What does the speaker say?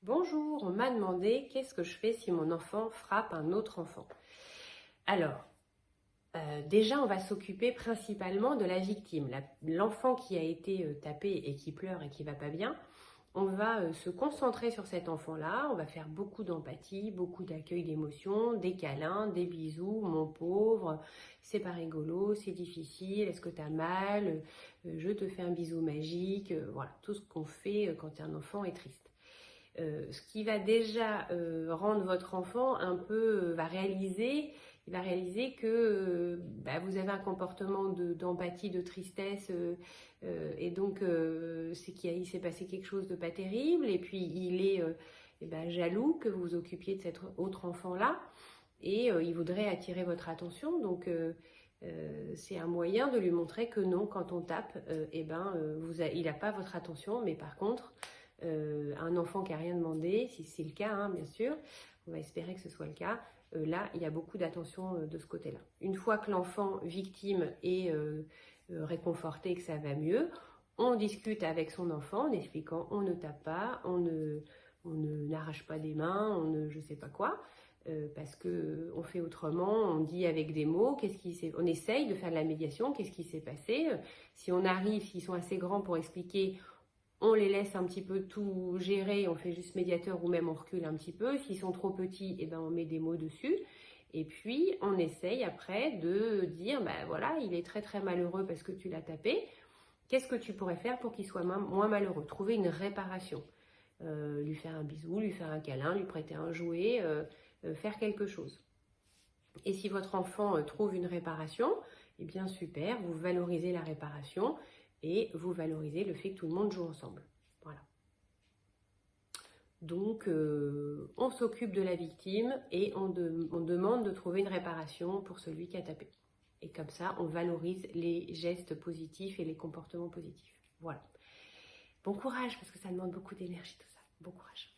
Bonjour, on m'a demandé qu'est-ce que je fais si mon enfant frappe un autre enfant. Alors, déjà on va s'occuper principalement de la victime, l'enfant qui a été tapé et qui pleure et qui va pas bien. On va se concentrer sur cet enfant-là, on va faire beaucoup d'empathie, beaucoup d'accueil d'émotions, des câlins, des bisous, mon pauvre, c'est pas rigolo, c'est difficile, est-ce que tu as mal, je te fais un bisou magique, voilà, tout ce qu'on fait quand un enfant est triste. Ce qui va déjà rendre votre enfant un peu, il va réaliser que vous avez un comportement d'empathie, de tristesse, et donc c'est qu'il s'est passé quelque chose de pas terrible, et puis il est jaloux que vous vous occupiez de cet autre enfant-là, et il voudrait attirer votre attention, donc c'est un moyen de lui montrer que non, quand on tape, il n'a pas votre attention, mais par contre, un enfant qui n'a rien demandé, si c'est le cas, hein, bien sûr, on va espérer que ce soit le cas, là, il y a beaucoup d'attention de ce côté-là. Une fois que l'enfant victime est réconforté, que ça va mieux, on discute avec son enfant en expliquant on ne tape pas, on n'arrache pas des mains, on ne je sais pas quoi, parce qu'on fait autrement, on dit avec des mots, on essaye de faire de la médiation, qu'est-ce qui s'est passé. Si on arrive, s'ils sont assez grands pour expliquer, on les laisse un petit peu tout gérer, on fait juste médiateur ou même on recule un petit peu. S'ils sont trop petits, on met des mots dessus. Et puis, on essaye après de dire, voilà, il est très très malheureux parce que tu l'as tapé. Qu'est-ce que tu pourrais faire pour qu'il soit moins malheureux? Trouver une réparation. Lui faire un bisou, lui faire un câlin, lui prêter un jouet, faire quelque chose. Et si votre enfant trouve une réparation, eh bien super, vous valorisez la réparation et vous valorisez le fait que tout le monde joue ensemble. Voilà. Donc, on s'occupe de la victime et on demande de trouver une réparation pour celui qui a tapé. Et comme ça, on valorise les gestes positifs et les comportements positifs. Voilà. Bon courage, parce que ça demande beaucoup d'énergie tout ça. Bon courage.